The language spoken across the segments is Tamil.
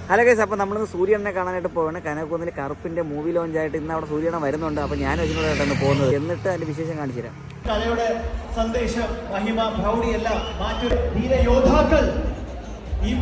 ഹലോ ഗൈസ്, അപ്പോൾ നമ്മളിന്ന് സൂര്യനെ കാണാനായിട്ട് പോവാണ്. കനകക്കുന്നിൽ കറുപ്പിൻ്റെ മൂവി ലോഞ്ചായിട്ട് ഇന്ന് അവിടെ സൂര്യനെ വരുന്നുണ്ട്. അപ്പോൾ ഞാൻ ഇതിനോടായിട്ടാണ് പോകുന്നത്. എന്നിട്ട് അതിൻ്റെ വിശേഷം കാണിച്ചു തരാം. കലയുടെ സന്ദേശം, മഹിമ, പ്രൗഢിയെല്ലാം മാറ്റൊരു ധീര യോദ്ധാക്കൾ ഈ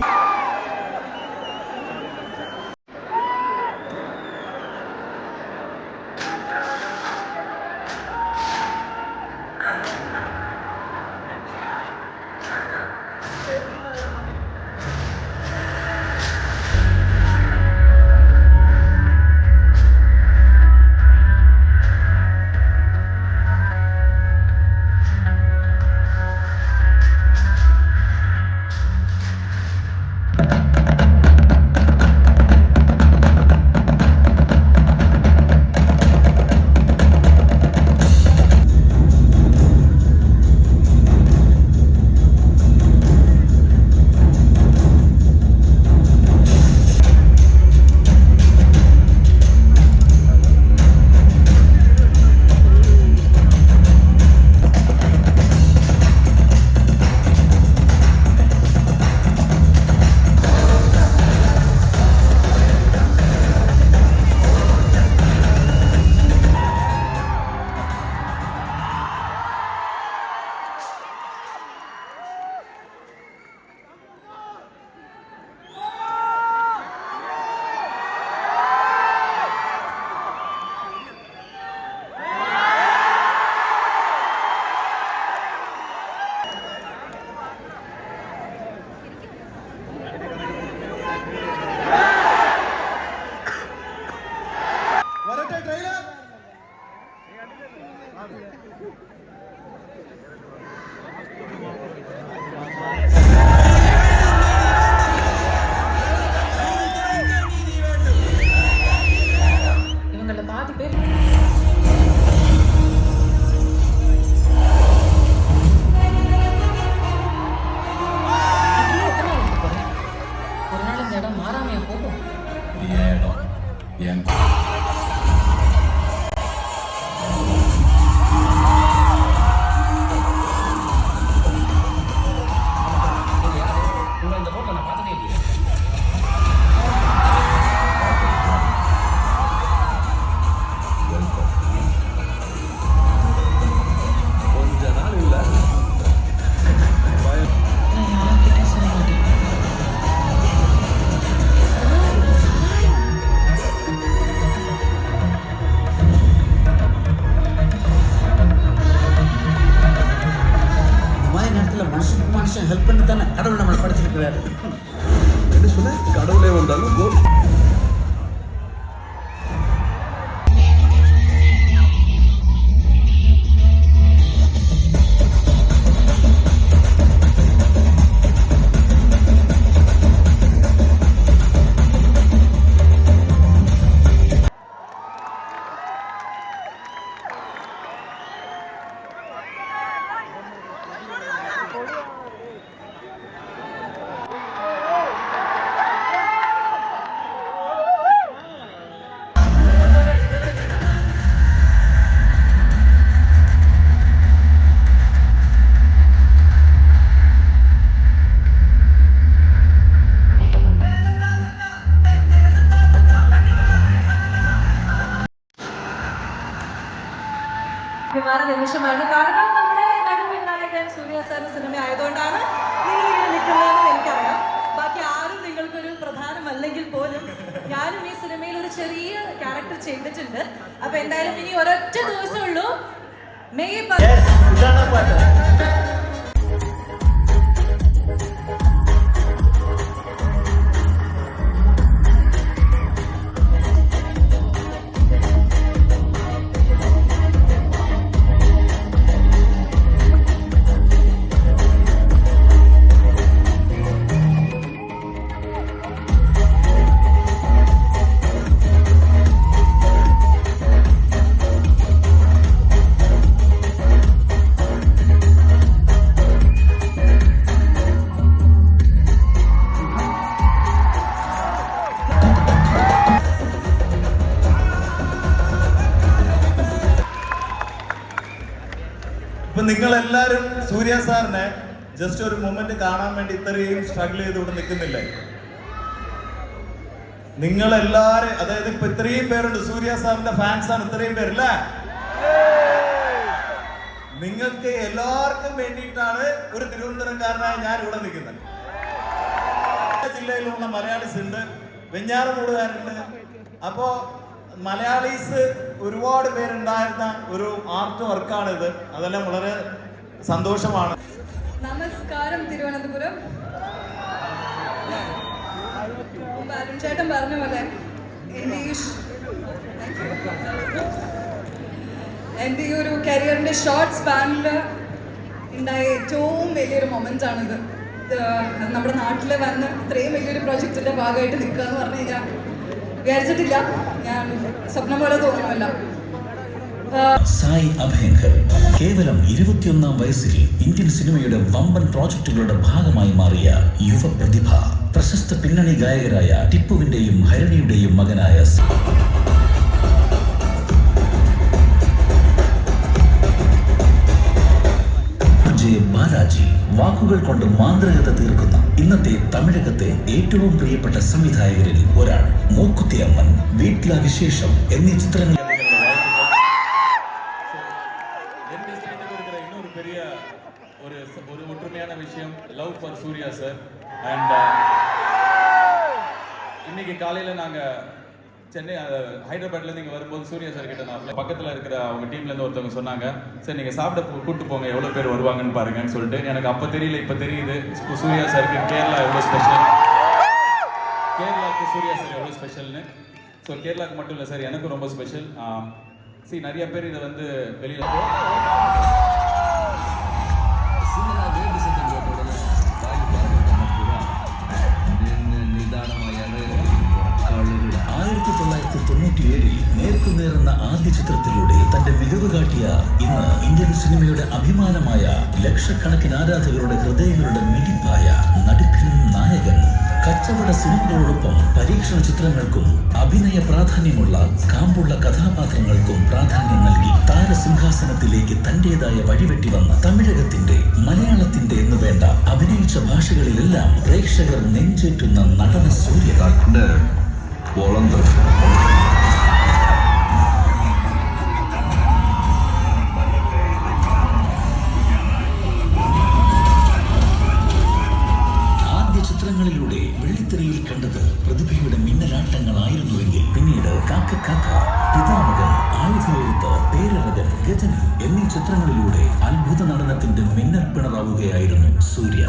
ஹெல்ப் பண்ணி தானே கடவுள் நம்மளை படிச்சிருக்கிறாரு. என்ன சொல்ல, கடவுளே வந்தாலும் അഭിമാന നിമിഷമാണ്. കാരണം നമ്മുടെ നടുവിനായകൻ സൂര്യ സാറിന്റെ സിനിമ ആയതുകൊണ്ടാണ് നിങ്ങൾ ഇങ്ങനെ നിൽക്കുന്നതെന്ന് എനിക്കറിയാം. ബാക്കി ആരും നിങ്ങൾക്കൊരു പ്രധാനമല്ലെങ്കിൽ പോലും ഞാനും ഈ സിനിമയിൽ ഒരു ചെറിയ ക്യാരക്ടർ ചെയ്തിട്ടുണ്ട്. അപ്പൊ എന്തായാലും ഇനി ഒരൊറ്റ ദിവസമേ ഉള്ളൂ, മെയ് 10. ഇപ്പൊ നിങ്ങൾ എല്ലാരും സൂര്യ സാറിനെ ജസ്റ്റ് ഒരു മൊമെന്റ് കാണാൻ വേണ്ടി ഇത്രയും സ്ട്രഗിൾ ചെയ്ത് ഇവിടെ നിൽക്കുന്നില്ലേ? നിങ്ങളെല്ലാരും, അതായത് ഇപ്പൊ ഇത്രയും പേരുണ്ട്, സൂര്യ സാറിന്റെ ഫാൻസ് ആണ് ഇത്രയും പേരല്ലേ? നിങ്ങൾക്ക് എല്ലാവർക്കും വേണ്ടിയിട്ടാണ് ഒരു തിരുവനന്തപുരംകാരനായ ഞാൻ ഇവിടെ നിൽക്കുന്നത്. ജില്ലയിലുള്ള മലയാളീസ് ഉണ്ട്, വെഞ്ഞാറമൂടുകാരുണ്ട്. അപ്പോ മലയാളീസ് ഒരുപാട് പേരുണ്ടായിരുന്ന ഒരു ആർട്ട് വർക്കാണിത്. അതെല്ലാം വളരെ സന്തോഷമാണ്. നമസ്കാരം തിരുവനന്തപുരം. അരുൺ ചേട്ടൻ പറഞ്ഞ പോലെ എൻ്റെ ഈ ഒരു കരിയറിൻ്റെ ഷോർട്ട് സ്പാനിൽ ഉണ്ടായ ഏറ്റവും വലിയൊരു മൊമെൻ്റ് ആണിത്. നമ്മുടെ നാട്ടിൽ വന്ന് ഇത്രയും വലിയൊരു പ്രൊജക്റ്റിൻ്റെ ഭാഗമായിട്ട് നിൽക്കുക എന്ന് പറഞ്ഞു കഴിഞ്ഞാൽ വിചാരിച്ചിട്ടില്ല. ഞാൻ സ്വപ്നം പോലെ തോന്നുമല്ല. സായി അഭയങ്കർ കേവലം 21-ാം വയസ്സിൽ ഇന്ത്യൻ സിനിമയുടെ വമ്പൻ പ്രോജക്റ്റുകളുടെ ഭാഗമായി മാറിയ യുവപ്രതിഭ. പ്രശസ്ത പിന്നണി ഗായകരായ ടിപ്പുവിന്റെയും ഹരണിയുടെയും മകനായ ബാലാജി. വാക്കുകൾ കൊണ്ട് മാന്ത്രികത തീർക്കുന്ന ഇന്നത്തെ തമിഴകത്തെ ഏറ്റവും പ്രിയപ്പെട്ട സംവിധായകരിൽ ഒരാൾ. മൂക്കുത്തി അമ്മൻ, വീട്ടില വിശേഷം എന്നീ ചിത്രങ്ങൾ இன்னொரு பெரிய ஒரு ஒற்றுமையான விஷயம், love for Suriya sir. And இன்னைக்கு காலையில நாங்க சென்னை ஹைதராபாத்லேருந்து இங்கே வரும்போது சூர்யா சார் கிட்ட நான் பக்கத்தில் இருக்கிற அவங்க டீம்லேருந்து ஒருத்தவங்க சொன்னாங்க, சரி நீங்கள் சாப்பிட கூப்பிட்டு போங்க, எவ்வளோ பேர் வருவாங்கன்னு பாருங்கன்னு சொல்லிட்டு. எனக்கு அப்போ தெரியல, இப்போ தெரியுது சூர்யா சாருக்கு கேரளா எவ்வளோ ஸ்பெஷல், கேரளாவுக்கு சூர்யா சார் எவ்வளோ ஸ்பெஷல்னு. ஸோ கேரளாவுக்கு மட்டும் இல்லை சார், எனக்கும் ரொம்ப ஸ்பெஷல். நிறைய பேர் இதை வந்து வெளியில் നേർക്കുനേറുന്ന ആദ്യ ചിത്രത്തിലൂടെ തന്റെ മികവ് കാട്ടിയ ഇന്ന് ഇന്ത്യൻ സിനിമയുടെ അഭിമാനമായ ലക്ഷക്കണക്കിന് ആരാധകരുടെ ഹൃദയങ്ങളുടെ മിടിപ്പായ നടുക്കൻ നായകൻ. കച്ചവട സിനിമകളോടൊപ്പം പരീക്ഷണ ചിത്രങ്ങൾക്കും അഭിനയ പ്രാധാന്യമുള്ള കാമ്പുള്ള കഥാപാത്രങ്ങൾക്കും പ്രാധാന്യം നൽകി താരസിംഹാസനത്തിലേക്ക് തന്റേതായ വഴിവെട്ടി വന്ന തമിഴകത്തിന്റെ, മലയാളത്തിന്റെ എന്ന് വേണ്ട അഭിനയിച്ച ഭാഷകളിലെല്ലാം പ്രേക്ഷകർ നെഞ്ചേറ്റുന്ന നടന സൂര്യ. ചിത്രങ്ങളിലൂടെ വെള്ളിത്തിരയിൽ കണ്ടത് പ്രതിഭയുടെ മിന്നലാട്ടങ്ങളായിരുന്നുവെങ്കിൽ പിന്നീട് കാക്ക കാക്ക, പിതാമകൻ, ആയുധയെഴുത്ത്, പേരഴകൻ, ഗജനി എന്നീ ചിത്രങ്ങളിലൂടെ അത്ഭുത നടനത്തിന്റെ മിന്നൽ പിണറാവുകയായിരുന്നു സൂര്യ.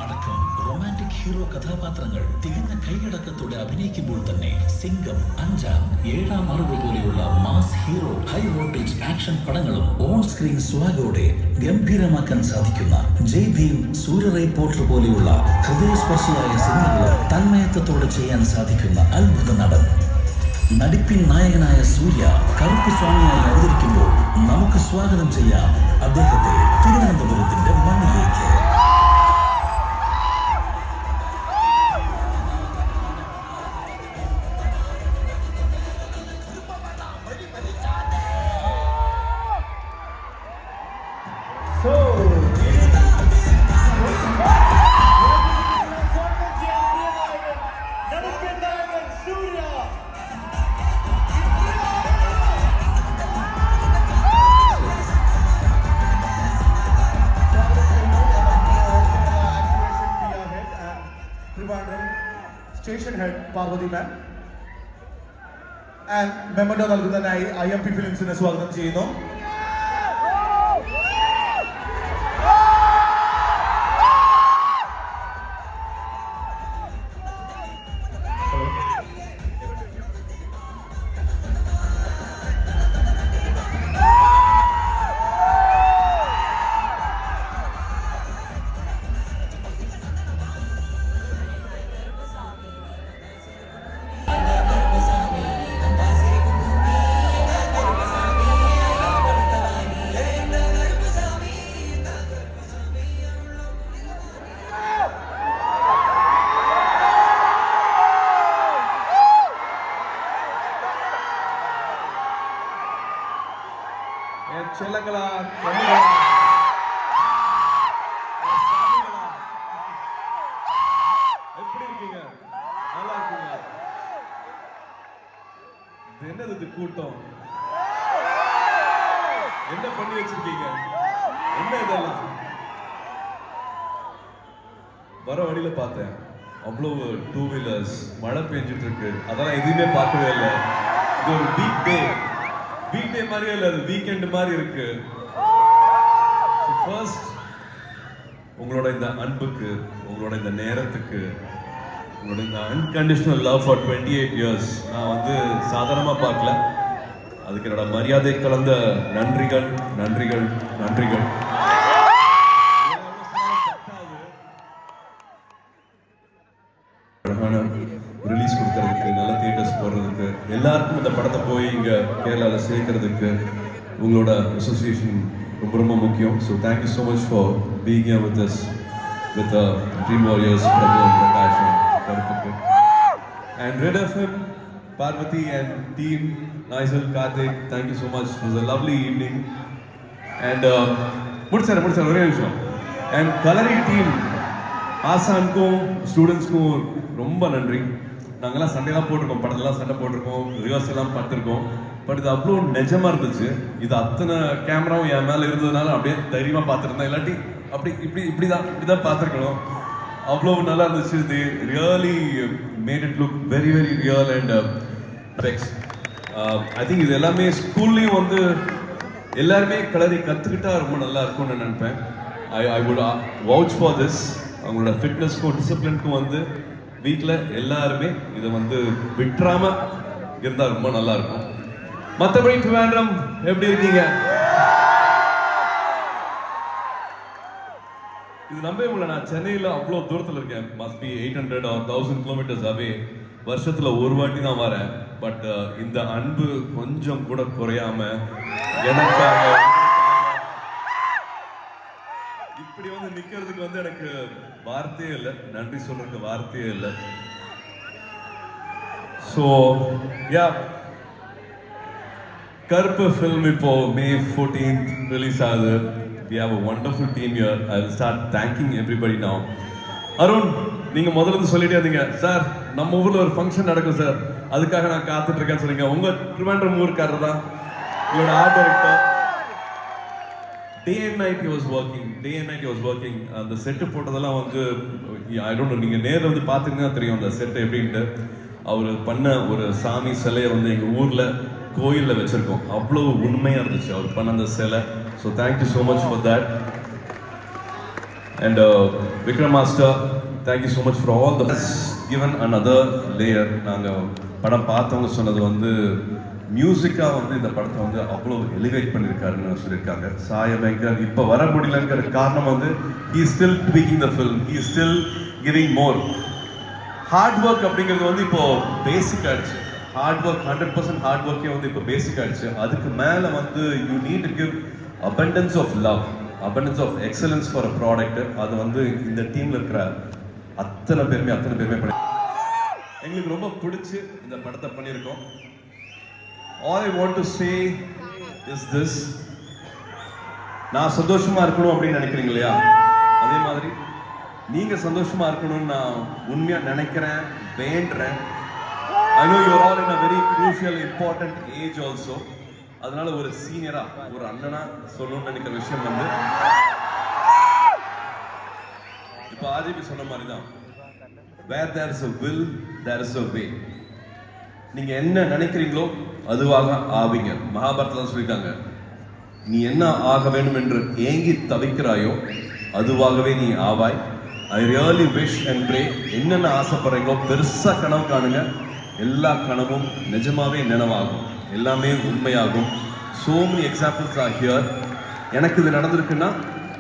അടക്കം റൊമാന്റിക് ഹീറോ കഥാപാത്രങ്ങൾ തികഞ്ഞ കൈയടക്കത്തോടെ അഭിനയിക്കുമ്പോൾ തന്നെ സിംഗം, അഞ്ചാം, ഏഴാം അറിവ് പോലെയുള്ള mass hero high voltage action പടങ്ങളും ഓൺ സ്ക്രീൻ സ്വാഗോടെ ഗംഭീരമാക്കാൻ സാധിക്കുന്ന ജയ് ഭീം, സൂര്യറൈ പോർട്ടർ പോലെയുള്ള ഹൃദയസ്പർശിയായ സിനിമകളും തന്മയത്വത്തോടെ ചെയ്യാൻ സാധിക്കുന്ന അത്ഭുത നടൻ. നടിപ്പിൻ നായകനായ സൂര്യ കറുപ്പ് സ്വാമിയായി അവതരിക്കുമ്പോൾ നമുക്ക് സ്വാഗതം ചെയ്യാം അദ്ദേഹത്തെ തിരുവനന്തപുരത്തിന്റെ മണ്ണിലേക്ക്. Station head Parvathi ma'am and memento നൽകുന്നതിനായി IMP ഫിലിംസിനെ സ്വാഗതം ചെയ്യുന്നു. கூட்டம். என்ன பண்ணி வச்சிருக்கீங்க? என்ன இதெல்லாம்? வர வழியில பார்த்தேன், அவ்வளவு டூ வீலர்ஸ், மழை பெஞ்சிட்டு இருக்கு. அதெல்லாம் எதுவுமே பார்க்கவே இல்லை. இது ஒரு வீக் டே மாதிரியே இல்லை, அது வீக்கெண்ட் மாதிரி இருக்கு. ஃபர்ஸ்ட் உங்களோட இந்த அன்புக்கு, உங்களோட இந்த நேரத்துக்கு, உங்களோட இந்த அன்கண்டிஷனல் லவ் ஃபார் 28 இயர்ஸ் நான் வந்து சாதாரணமாக பார்க்கல. அதுக்கு என்னோட மரியாதை கலந்த நன்றிகள் நன்றிகள் நன்றிகள். அழகான ரிலீஸ் கொடுக்கறதுக்கு, நல்ல தியேட்டர்ஸ் போடுறதுக்கு, எல்லாருக்கும் இந்த படத்தை போய் இங்கே கேரளாவில் சேர்க்கறதுக்கு உங்களோட அசோசியேஷன் ரொம்ப ரொம்ப முக்கியம். So thank you so much for being here with us, with dream warriors, Prabhu and Prakash கருப்புக்கு. And Red FM, Parvati and team, Naisal, Karthik, thank you so much. It was a lovely evening. And முடிச்சாரு ஒரே நிமிஷம். And Kalari team, ஆசானுக்கும் ஸ்டூடெண்ட்ஸ்க்கும் ரொம்ப நன்றி. நாங்கள்லாம் சண்டையெல்லாம் போட்டிருக்கோம், படத்தெல்லாம் சண்டை போட்டிருக்கோம், ரிவர்ஸ் எல்லாம் பார்த்துருக்கோம். பட் இது அவ்வளோ நிஜமாக இருந்துச்சு. இது அத்தனை கேமராவும் என் மேலே இருந்ததுனால அப்படியே தைரியமாக பார்த்துருந்தேன். இல்லாட்டி அப்படி இப்படி தான் பார்த்துருக்கணும். அவ்வளோ நல்லா இருந்துச்சு. they really made it look very very real and I think இது எல்லாமே ஸ்கூல்லையும் வந்து எல்லாருமே கலரி கற்றுக்கிட்டா ரொம்ப நல்லா இருக்கும்னு நினைப்பேன். I would vouch for this. அவங்களோட ஃபிட்னஸ்க்கும் டிசிப்ளினுக்கும் வந்து வீட்டில் எல்லாருமே இதை வந்து விட்டுறாம இருந்தால் ரொம்ப நல்லா இருக்கும். மற்றபடி ட்ரிவாண்ட்ரம் எப்படி இருக்கீங்க? இது நம்பவே முடியல, நான் சென்னையில் அவ்வளோ தூரத்தில் இருக்கேன். Must be 800 or 1000 kilometers away. வருஷத்தில் ஒரு வாட்டி தான் வரேன். பட் இந்த அன்பு கொஞ்சம் கூட குறையாம எனக்காக இப்படி வந்து நிக்கிறதுக்கு வந்து எனக்கு வார்த்தையே இல்லை, நன்றி சொல்றதுக்கு வார்த்தையே இல்லை. ஸோ யா, கருப்பு ஃபில்ம் இப்போ May 14th ரிலீஸ் ஆகுது. We have a wonderful team here. I will start thanking everybody now. Arun, நீங்க முதல்ல இருந்து சொல்லிட்டே இருந்தீங்க, சார் நம்ம ஊர்ல ஒரு ஃபங்க்ஷன் நடக்கும் சார், அதுக்காக நான் காத்துட்டு இருக்கேன்னு சொன்னீங்க. உங்க ட்ரிவாண்ட்ரம் ஊருக்காரர் தான் உங்களோட art director. Day and night he was working. அந்த செட்டு போட்டதெல்லாம் வந்து I don't know, நீங்க நேரில் வந்து பார்த்தீங்கன்னா தெரியும் அந்த செட்டு எப்படின்ட்டு. அவர் பண்ண ஒரு சாமி சிலையை வந்து எங்கள் ஊரில் கோயிலில் வச்சுருக்கோம். அவ்வளோ உண்மையாக இருந்துச்சு அவர் பண்ண அந்த சிலை. So thank you so much for that. And Vikram master, thank you so much for all the given another layer. நாங்கள் படம் பார்த்தவங்க சொன்னது வந்து மியூசிக்காக வந்து இந்த படத்தை வந்து அவ்வளோ எலிவேட் பண்ணியிருக்காருன்னு சொல்லியிருக்காங்க. சாய வெங்கர் இப்போ வர முடியலங்கிற காரணம் வந்து he is still tweaking the film, he is still giving more. Hard work அப்படிங்கிறது வந்து இப்போ பேசிக் ஆயிடுச்சு. ஹார்ட் ஒர்க் 100% ஹார்ட் ஒர்க்கே வந்து இப்போ பேசிக் ஆயிடுச்சு. அதுக்கு மேலே வந்து you need to give abundance of love, abundance of excellence for a product. அது வந்து இந்த டீமில் இருக்கிற அத்தனை பேருமே பண்ணி எங்களுக்கு ரொம்ப பிடிச்சி இந்த படத்தை பண்ணியிருக்கோம். All I want to say is this. நான் சந்தோஷமா இருக்கணும் அப்படின்னு நினைக்கிறீங்க இல்லையா, அதே மாதிரி நீங்க சந்தோஷமா இருக்கணும்னு நான் உண்மையா நினைக்கிறேன், வேண்டுறேன். I know you are all in a very crucial important age also. அதனால ஒரு சீனியரா, ஒரு அண்ணனா சொல்லணும்னு நினைக்கிற விஷயம் வந்து இப்போ ஆதிபி சொன்ன மாதிரி தான், where there is a will there is a way. நீங்க என்ன நினைக்கிறீங்களோ அதுவாக ஆவீங்க. மகாபாரதத்தில் சொல்லிட்டாங்க, நீ என்ன ஆக வேண்டும் என்று ஏங்கி தவிக்கிறாயோ அதுவாகவே நீ ஆவாய். I really wish and pray, என்னென்ன ஆசைப்படுறீங்களோ பெருசாக கனவு காணுங்க. எல்லா கனவும் நிஜமாவே நினைவாகும், எல்லாமே உண்மையாகும். so many examples are here. எனக்கு இது நடந்திருக்குன்னா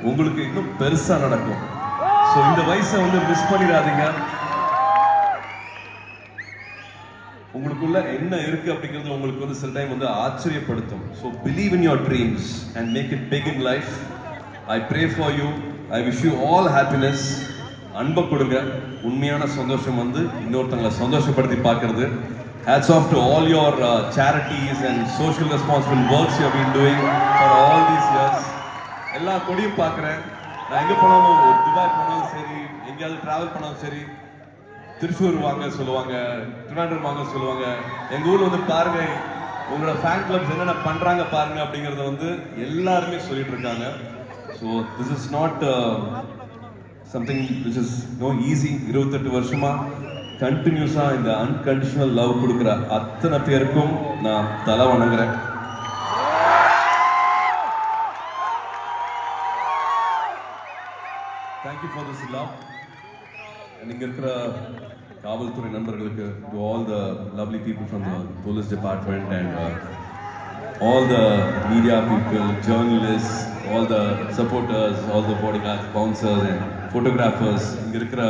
உங்களுக்கு இன்னும் பெருசாக நடக்கும். ஸோ இந்த வயசை வந்து மிஸ் பண்ணிடாதீங்க. உங்களுக்குள்ள என்ன இருக்கு அப்படிங்கிறது உங்களுக்கு வந்து சில டைம் வந்து ஆச்சரியப்படுத்தும். So believe in your dreams and make it big in life. I pray for you. I wish you all happiness. அன்பை கொடுங்க. உண்மையான சந்தோஷம் வந்து இன்னொருத்தங்களை சந்தோஷப்படுத்தி பார்க்கறது. Hats off to all your charities and social responsible works you have been doing for all these years. எல்லா கொடியும் பார்க்குறேன். நான் எங்கே போனாலும், துபாய் போனாலும் சரி, எங்கேயாவது ட்ராவல் பண்ணாலும் சரி, திருச்சூர் வாங்க சொல்லுவாங்க, திருவண்ணாமலை வாங்க சொல்லுவாங்க. எங்கள் ஊரில் வந்து பாருங்க, உங்களோட ஃபேன் கிளப்ஸ் என்னென்ன பண்றாங்க பாருங்க அப்படிங்கறத வந்து எல்லாருமே சொல்லிட்டு இருக்காங்க. So this is not something which is no easy. 28 வருஷமா கண்டினியூஸா இந்த அன்கண்டிஷனல் லவ் கொடுக்குற அத்தனை பேருக்கும் நான் தலை வணங்குறேன். Thank you for this love. இங்க இருக்கிற காவல்துறை நண்பர்களுக்கு, to all the lovely people from the police department and all the media people, journalists, all the supporters, all the bodyguards, bouncers and photographers, இங்க இருக்கிற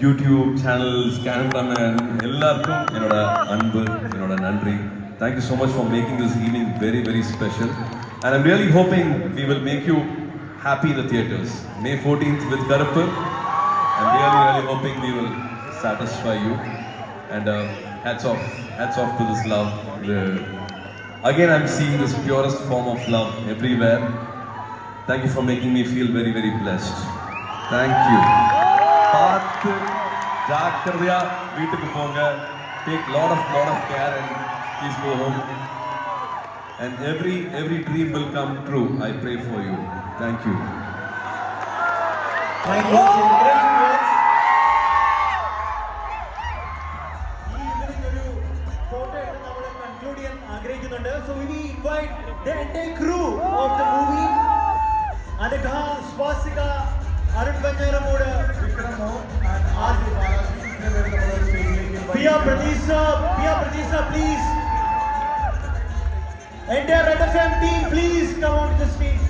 யூடியூப் சேனல்ஸ், கேமராமேன் எல்லாருக்கும் என்னோட அன்பு, என்னோட நன்றி. Thank you so much for making this evening very, very special. And I'm really hoping we will make you happy in the theaters. May 14th with Karuppu. I'm really, really hoping we will satisfy you. And hats off to this love. Again, I'm seeing this purest form of love everywhere. Thank you for making me feel very, very blessed. Thank you. பார்த்து ஜாக்கிரதையா வீட்டுக்கு போங்க. Take lot of care and please go home. And every dream will come true. I pray for you. Thank you. Thank you. So we invite the entire crew of the movie. Anagha, Swastika, Arun Banjaramoda, Vikramo, and Adi Pia Pradisa, please. Entire Red FM team, please come on to the stage.